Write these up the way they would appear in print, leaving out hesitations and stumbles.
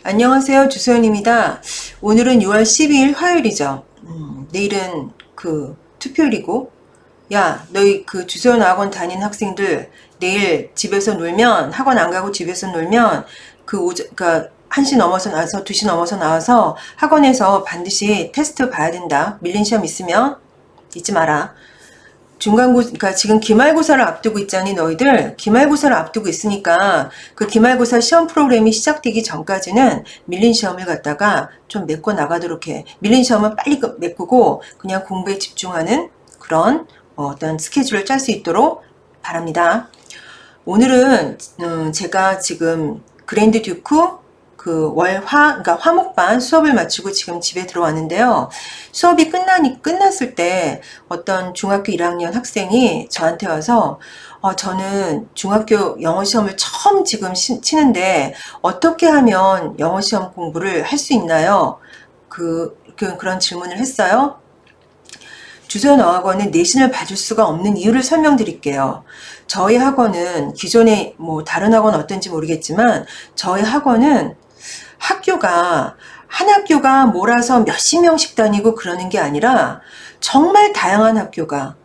안녕하세요. 주소연입니다. 오늘은 6월 12일 화요일이죠. 내일은 그 투표일이고, 야, 너희 그 주소연 학원 다니는 학생들 내일 집에서 놀면, 학원 안 가고 집에서 놀면 그러니까 1시 넘어서 나와서 2시 넘어서 나와서 학원에서 반드시 테스트 봐야 된다. 밀린 시험 있으면 잊지 마라. 그러니까 지금 기말고사를 앞두고 있잖니, 너희들. 기말고사를 앞두고 있으니까 그 기말고사 시험 프로그램이 시작되기 전까지는 밀린 시험을 갖다가 좀 메꿔 나가도록 해. 밀린 시험은 빨리 메꾸고 그냥 공부에 집중하는 그런 어떤 스케줄을 짤 수 있도록 바랍니다. 오늘은 제가 지금 그랜드 듀크 그러니까 화목반 수업을 마치고 지금 집에 들어왔는데요. 수업이 끝났을 때 어떤 중학교 1학년 학생이 저한테 와서 저는 중학교 영어 시험을 처음 지금 치는데 어떻게 하면 영어 시험 공부를 할 수 있나요? 그런 질문을 했어요. 주소연 어학원은 내신을 봐줄 수가 없는 이유를 설명드릴게요. 저희 학원은 기존에 다른 학원 어떤지 모르겠지만 저희 학원은 한 학교가 몰아서 몇십 명씩 다니고 그러는 게 아니라 정말 다양한 학교가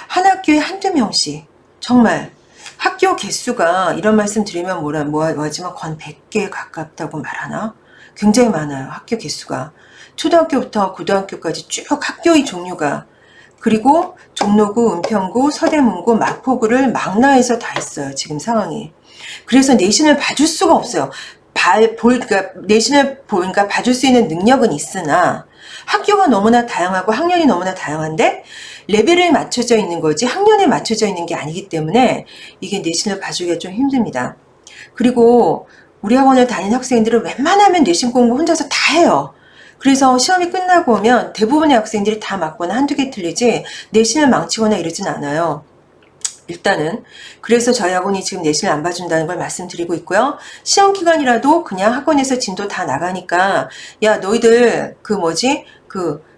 한 학교에 한두 명씩 정말 학교 개수가 이런 말씀 드리면 뭐하지만 건 100개에 가깝다고 말하나? 굉장히 많아요. 학교 개수가. 초등학교부터 고등학교까지 쭉 학교의 종류가 그리고 종로구, 은평구, 서대문구, 마포구를 망라해서 다 있어요. 지금 상황이. 그래서 내신을 봐줄 수가 없어요. 그러니까 봐줄 수 있는 능력은 있으나 학교가 너무나 다양하고 학년이 너무나 다양한데 레벨에 맞춰져 있는 거지 학년에 맞춰져 있는 게 아니기 때문에 이게 내신을 봐주기가 좀 힘듭니다. 그리고 우리 학원을 다니는 학생들은 웬만하면 내신 공부 혼자서 다 해요. 그래서 시험이 끝나고 오면 대부분의 학생들이 다 맞거나 한두 개 틀리지 내신을 망치거나 이러진 않아요. 일단은 그래서 저희 학원이 지금 내신을 안 봐준다는 걸 말씀드리고 있고요. 시험 기간이라도 그냥 학원에서 진도 다 나가니까 야 너희들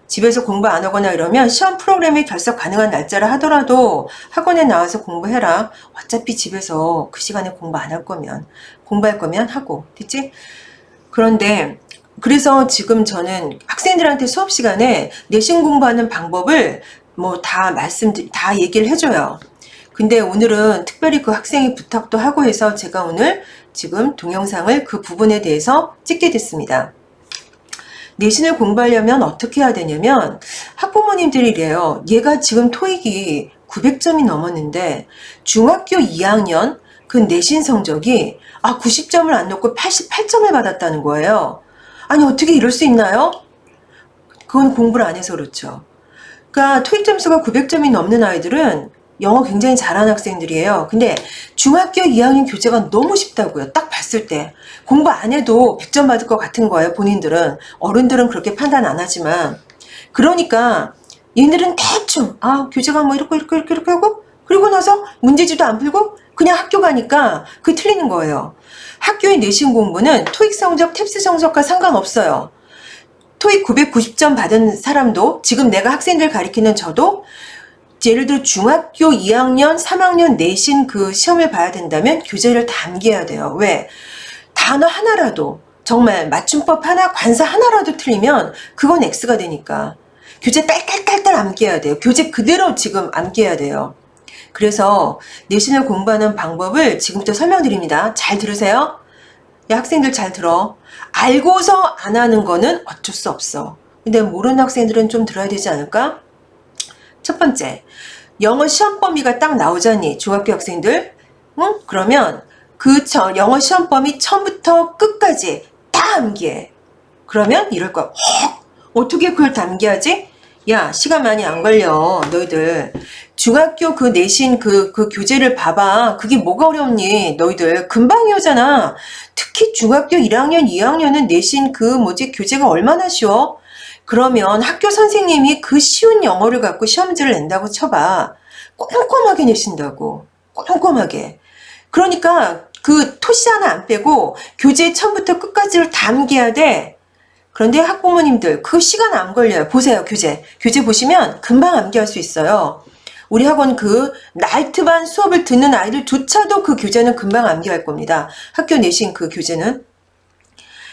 집에서 공부 안 하거나 이러면 시험 프로그램에 결석 가능한 날짜를 하더라도 학원에 나와서 공부해라. 어차피 집에서 그 시간에 공부할 거면 하고 됐지? 그런데 그래서 지금 저는 학생들한테 수업 시간에 내신 공부하는 방법을 다 얘기를 해줘요. 근데 오늘은 특별히 그 학생이 부탁도 하고 해서 제가 오늘 지금 동영상을 그 부분에 대해서 찍게 됐습니다. 내신을 공부하려면 어떻게 해야 되냐면 학부모님들이 이래요. 얘가 지금 토익이 900점이 넘었는데 중학교 2학년 그 내신 성적이 90점을 안 넣고 88점을 받았다는 거예요. 아니 어떻게 이럴 수 있나요? 그건 공부를 안 해서 그렇죠. 그러니까 토익 점수가 900점이 넘는 아이들은 영어 굉장히 잘하는 학생들이에요. 근데 중학교 2학년 교재가 너무 쉽다고요. 딱 봤을 때. 공부 안 해도 100점 받을 것 같은 거예요. 본인들은. 어른들은 그렇게 판단 안 하지만. 그러니까 얘네들은 대충 교재가 이렇게 하고 그리고 나서 문제지도 안 풀고 그냥 학교 가니까 그게 틀리는 거예요. 학교의 내신 공부는 토익 성적, 탭스 성적과 상관없어요. 토익 990점 받은 사람도 지금 내가 학생들 가리키는 저도 예를 들어 중학교 2학년, 3학년 내신 그 시험을 봐야 된다면 교재를 다 암기해야 돼요. 왜? 단어 하나라도 정말 맞춤법 하나, 관사 하나라도 틀리면 그건 X가 되니까 교재 딸딸딸딸 암기해야 돼요. 교재 그대로 지금 암기해야 돼요. 그래서 내신을 공부하는 방법을 지금부터 설명드립니다. 잘 들으세요. 야, 학생들 잘 들어. 알고서 안 하는 거는 어쩔 수 없어. 근데 모르는 학생들은 좀 들어야 되지 않을까? 첫 번째, 영어 시험 범위가 딱 나오잖니, 중학교 학생들. 응? 그러면 영어 시험 범위 처음부터 끝까지 다 암기해. 그러면 이럴 거야. 어떻게 그걸 다 암기하지? 야, 시간 많이 안 걸려, 너희들. 중학교 그 내신 그 교재를 봐봐. 그게 뭐가 어렵니, 너희들. 금방 이오잖아. 특히 중학교 1학년, 2학년은 내신 교재가 얼마나 쉬워? 그러면 학교 선생님이 그 쉬운 영어를 갖고 시험지를 낸다고 쳐봐. 꼼꼼하게 내신다고. 꼼꼼하게. 그러니까 그 토시 하나 안 빼고 교재 처음부터 끝까지를 다 암기해야 돼. 그런데 학부모님들 그 시간 안 걸려요. 보세요, 교재. 교재 보시면 금방 암기할 수 있어요. 우리 학원 그 나이트반 수업을 듣는 아이들조차도 그 교재는 금방 암기할 겁니다. 학교 내신 그 교재는.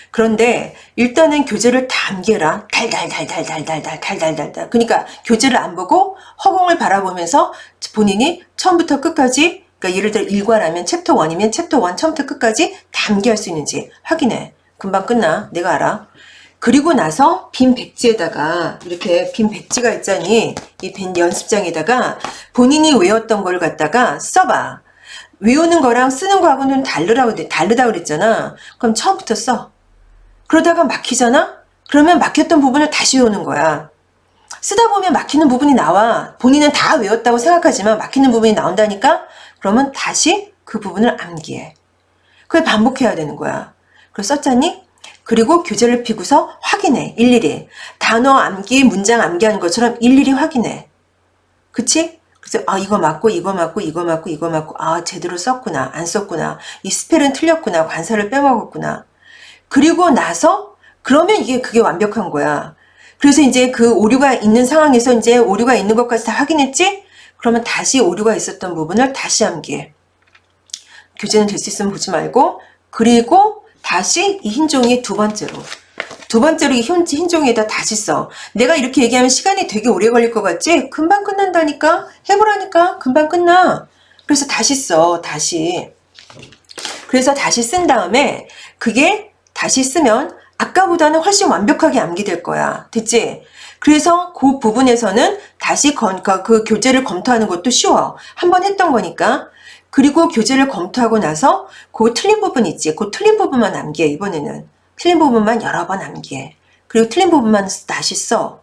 그런데 일단은 교재를 다 암기해라. 달달달달달달달달달달. 그러니까 교재를 안 보고 허공을 바라보면서 본인이 처음부터 끝까지, 그러니까 예를 들어 1과라면 챕터 1이면 챕터 1 처음부터 끝까지 다 암기할 수 있는지 확인해. 금방 끝나. 내가 알아. 그리고 나서 빈 백지에다가, 이렇게 빈 백지가 있잖니, 이 빈 연습장에다가 본인이 외웠던 걸 갖다가 써봐. 외우는 거랑 쓰는 거하고는 다르다 그랬잖아. 그럼 처음부터 써. 그러다가 막히잖아? 그러면 막혔던 부분을 다시 외우는 거야. 쓰다 보면 막히는 부분이 나와. 본인은 다 외웠다고 생각하지만 막히는 부분이 나온다니까? 그러면 다시 그 부분을 암기해. 그걸 반복해야 되는 거야. 그래서 썼잖니? 그리고 교재를 펴고서 확인해. 일일이. 단어 암기, 문장 암기하는 것처럼 일일이 확인해. 그치? 그래서 이거 맞고 이거 맞고 이거 맞고 이거 맞고, 제대로 썼구나, 안 썼구나, 이 스펠은 틀렸구나, 관사를 빼먹었구나. 그리고 나서 그러면 그게 완벽한 거야. 그래서 이제 그 오류가 있는 상황에서 이제 오류가 있는 것까지 다 확인했지? 그러면 다시 오류가 있었던 부분을 다시 암기해. 교재는 될 수 있으면 보지 말고, 그리고 다시 이 흰 종이에 두 번째로 이 흰 종이에다 다시 써. 내가 이렇게 얘기하면 시간이 되게 오래 걸릴 것 같지? 금방 끝난다니까? 해보라니까? 금방 끝나. 그래서 다시 써. 다시. 그래서 다시 쓴 다음에 그게 다시 쓰면 아까보다는 훨씬 완벽하게 암기될 거야. 됐지? 그래서 그 부분에서는 다시 그 교재를 검토하는 것도 쉬워. 한번 했던 거니까. 그리고 교재를 검토하고 나서 그 틀린 부분 있지? 그 틀린 부분만 암기해. 이번에는 틀린 부분만 여러 번 암기해. 그리고 틀린 부분만 다시 써.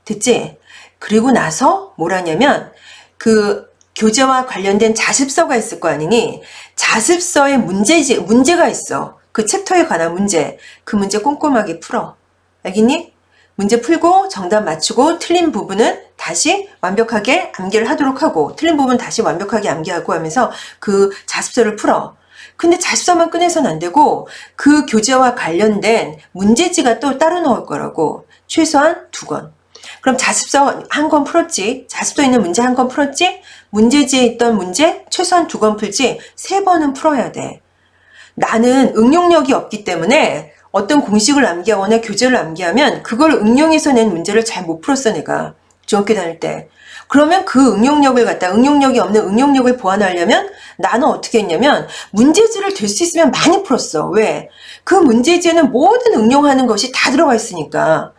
됐지? 그리고 나서 뭘 하냐면 그 교재와 관련된 자습서가 있을 거 아니니? 자습서에 문제가 있어. 그 챕터에 관한 문제. 그 문제 꼼꼼하게 풀어. 알겠니? 문제 풀고 정답 맞추고 틀린 부분은 다시 완벽하게 암기를 하도록 하고, 틀린 부분 다시 완벽하게 암기하고 하면서 그 자습서를 풀어. 근데 자습서만 꺼내서는 안 되고 그 교재와 관련된 문제지가 또 따로 나올 거라고. 최소한 2권. 그럼 자습서 한 권 풀었지? 자습서에 있는 문제 한 권 풀었지? 문제지에 있던 문제 최소한 2권 풀지 3번은 풀어야 돼. 나는 응용력이 없기 때문에 어떤 공식을 암기하거나 교재를 암기하면 그걸 응용해서 낸 문제를 잘 못 풀었어, 내가. 중학교 다닐 때. 그러면 그 응용력이 없는 응용력을 보완하려면 나는 어떻게 했냐면 문제지를 될 수 있으면 많이 풀었어. 왜? 그 문제지에는 모든 응용하는 것이 다 들어가 있으니까.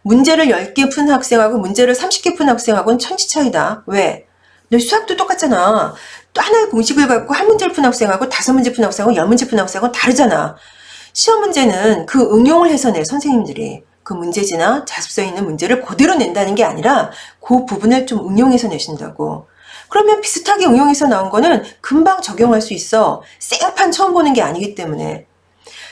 문제를 10개 푼 학생하고 문제를 30개 푼 학생하고는 천지 차이다. 왜? 너 수학도 똑같잖아. 또 하나의 공식을 갖고 한 문제를 푼 학생하고 5문제 푼 학생하고 10문제 푼 학생하고 다르잖아. 시험 문제는 그 응용을 해서 내 선생님들이 그 문제지나 자습서에 있는 문제를 그대로 낸다는 게 아니라 그 부분을 좀 응용해서 내신다고. 그러면 비슷하게 응용해서 나온 거는 금방 적용할 수 있어. 생판 처음 보는 게 아니기 때문에.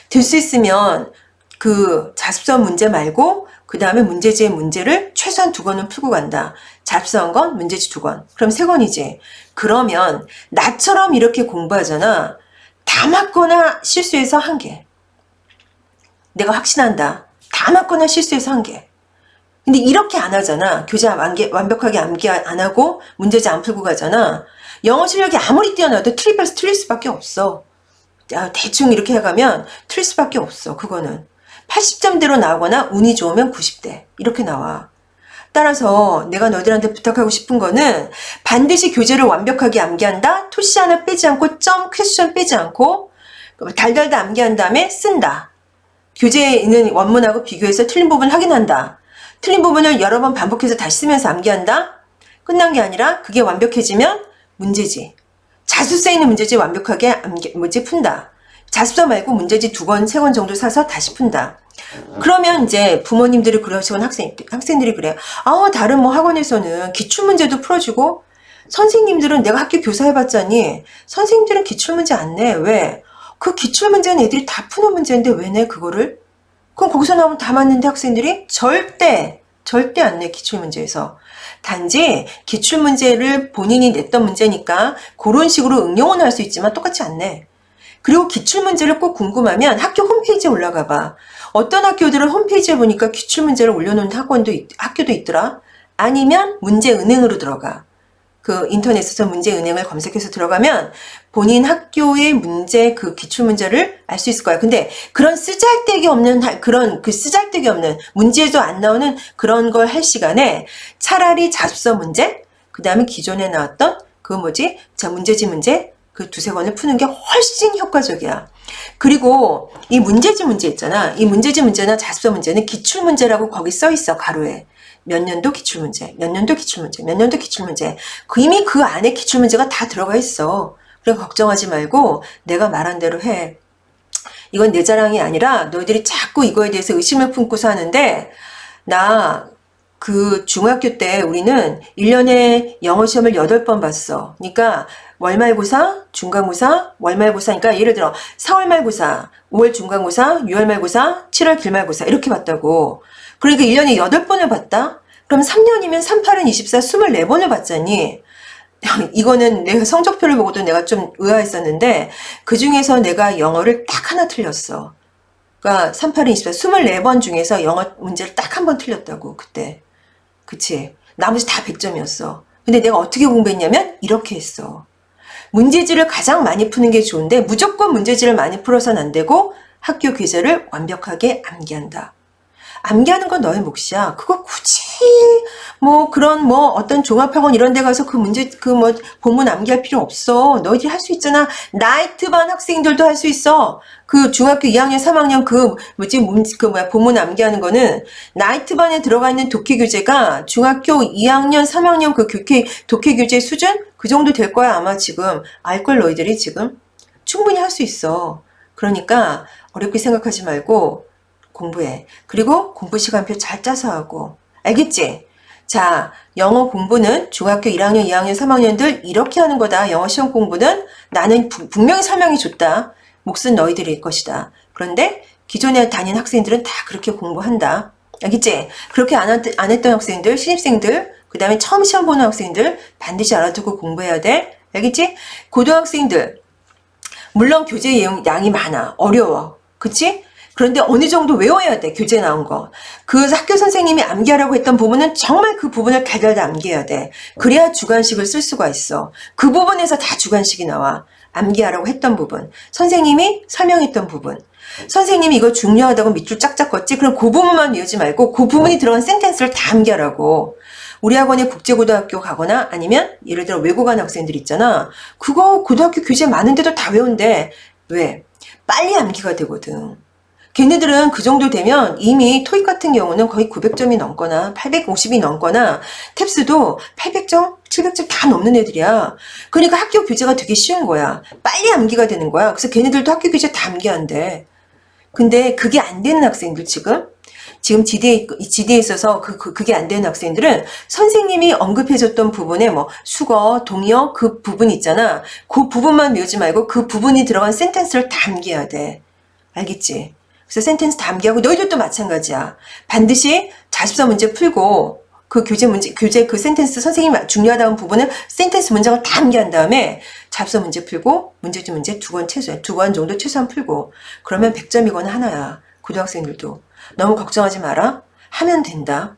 될 수 있으면 그 자습서 문제 말고 그 다음에 문제지의 문제를 최소한 2권은 풀고 간다. 자습서 한 권, 문제지 2권. 그럼 3권이지. 그러면 나처럼 이렇게 공부하잖아. 다 맞거나 실수해서 1개. 내가 확신한다. 다 맞거나 실수해서 1개. 근데 이렇게 안 하잖아. 교재 완벽하게 암기 안 하고 문제지 안 풀고 가잖아. 영어 실력이 아무리 뛰어나도 틀릴 수밖에 없어. 대충 이렇게 해가면 틀릴 수밖에 없어. 그거는 80점대로 나오거나 운이 좋으면 90대 이렇게 나와. 따라서 내가 너희들한테 부탁하고 싶은 거는 반드시 교재를 완벽하게 암기한다. 토시 하나 빼지 않고 점 퀘스천 빼지 않고 달달달 암기한 다음에 쓴다. 교재에 있는 원문하고 비교해서 틀린 부분 확인한다. 틀린 부분을 여러 번 반복해서 다시 쓰면서 암기한다. 끝난 게 아니라 그게 완벽해지면 문제지. 자습서에 있는 문제지 완벽하게 푼다. 자습서 말고 문제지 2권, 3권 정도 사서 다시 푼다. 그러면 이제 부모님들이 그러시고 학생들이 그래요. 다른 학원에서는 기출문제도 풀어주고 선생님들은 내가 학교 교사 해봤자니 선생님들은 기출문제 안 내. 왜? 그 기출문제는 애들이 다 푸는 문제인데 왜 내 그거를? 그럼 거기서 나오면 다 맞는데 학생들이? 절대 안 내. 기출문제에서. 단지 기출문제를 본인이 냈던 문제니까 그런 식으로 응용은 할 수 있지만 똑같이 안 내. 그리고 기출문제를 꼭 궁금하면 학교 홈페이지에 올라가 봐. 어떤 학교들은 홈페이지에 보니까 기출문제를 올려놓은 학교도 있더라. 아니면 문제은행으로 들어가. 그 인터넷에서 문제은행을 검색해서 들어가면 본인 학교의 문제, 그 기출문제를 알 수 있을 거야. 근데 그런 쓰잘데기 없는, 쓰잘데기 없는 문제도 안 나오는 그런 걸 할 시간에 차라리 자습서 문제, 그 다음에 기존에 나왔던 자, 문제집 문제, 그 두세 권을 푸는 게 훨씬 효과적이야. 그리고 이 문제집 문제 있잖아. 이 문제집 문제나 자습서 문제는 기출문제라고 거기 써 있어, 가로에. 몇 년도 기출문제, 몇 년도 기출문제, 몇 년도 기출문제. 이미 그 안에 기출문제가 다 들어가 있어. 그러니까 걱정하지 말고 내가 말한 대로 해. 이건 내 자랑이 아니라 너희들이 자꾸 이거에 대해서 의심을 품고서 하는데, 나 그 중학교 때 우리는 1년에 영어 시험을 8번 봤어. 그러니까 월말고사, 중간고사, 월말고사. 그러니까 예를 들어 4월 말고사, 5월 중간고사, 6월 말고사, 7월 길말고사 이렇게 봤다고. 그러니까 1년에 8번을 봤다? 그럼 3년이면 3, 8은 24, 24번을 봤잖니? 이거는 내가 성적표를 보고도 내가 좀 의아했었는데 그 중에서 내가 영어를 딱 하나 틀렸어. 그러니까 3, 8은 24, 24번 중에서 영어 문제를 딱 한 번 틀렸다고 그때. 그치? 나머지 다 100점이었어. 근데 내가 어떻게 공부했냐면 이렇게 했어. 문제지를 가장 많이 푸는 게 좋은데 무조건 문제지를 많이 풀어서는 안 되고 학교 교재를 완벽하게 암기한다. 암기하는 건 너의 몫이야. 그거 굳이 어떤 종합학원 이런 데 가서 본문 암기할 필요 없어. 너희들이 할 수 있잖아. 나이트반 학생들도 할 수 있어. 그 중학교 2학년, 3학년 본문 암기하는 거는 나이트반에 들어가 있는 독해 교재가 중학교 2학년, 3학년 그 독해 교재 수준? 그 정도 될 거야. 아마 지금. 알걸 너희들이 지금. 충분히 할 수 있어. 그러니까 어렵게 생각하지 말고 공부해. 그리고 공부 시간표 잘 짜서 하고. 알겠지? 자, 영어 공부는 중학교 1학년, 2학년, 3학년들 이렇게 하는 거다. 영어 시험 공부는 나는 분명히 설명이 줬다. 몫은 너희들일 것이다. 그런데 기존에 다닌 학생들은 다 그렇게 공부한다. 알겠지? 그렇게 안 했던 학생들, 신입생들, 그 다음에 처음 시험 보는 학생들 반드시 알아두고 공부해야 돼. 알겠지? 고등학생들, 물론 교재 양이 많아. 어려워. 그치? 그런데 어느 정도 외워야 돼. 교재 나온 거. 그 학교 선생님이 암기하라고 했던 부분은 정말 그 부분을 달달달 암기해야 돼. 그래야 주관식을 쓸 수가 있어. 그 부분에서 다 주관식이 나와. 암기하라고 했던 부분. 선생님이 설명했던 부분. 선생님이 이거 중요하다고 밑줄 짝짝 걷지? 그럼 그 부분만 외우지 말고 그 부분이 들어간 센텐스를 다 암기하라고. 우리 학원에 국제고등학교 가거나 아니면 예를 들어 외고 가는 학생들 있잖아. 그거 고등학교 교재 많은데도 다 외운대. 왜? 빨리 암기가 되거든. 걔네들은 그 정도 되면 이미 토익 같은 경우는 거의 900점이 넘거나 850이 넘거나 탭스도 800점, 700점 다 넘는 애들이야. 그러니까 학교 교재가 되게 쉬운 거야. 빨리 암기가 되는 거야. 그래서 걔네들도 학교 교재 다 암기한대. 근데 그게 안 되는 학생들 지금 GD에 있어서 그게 안 되는 학생들은 선생님이 언급해줬던 부분에 수거, 동의어 그 부분 있잖아. 그 부분만 외우지 말고 그 부분이 들어간 센텐스를 다 암기해야 돼. 알겠지? 그래서 센텐스 다 암기하고 너희들도 마찬가지야. 반드시 자습서 문제 풀고 그 교재 그 센텐스 선생님이 중요하다는 부분을 센텐스 문장을 다 암기한 다음에 자습서 문제 풀고 문제집 문제 2권 정도 최소한 풀고 그러면 100점이거나 하나야. 고등학생들도. 너무 걱정하지 마라. 하면 된다.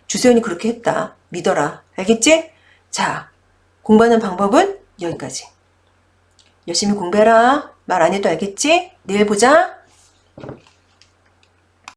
주소연이 그렇게 했다. 믿어라. 알겠지? 자, 공부하는 방법은 여기까지. 열심히 공부해라. 말 안 해도 알겠지? 내일 보자.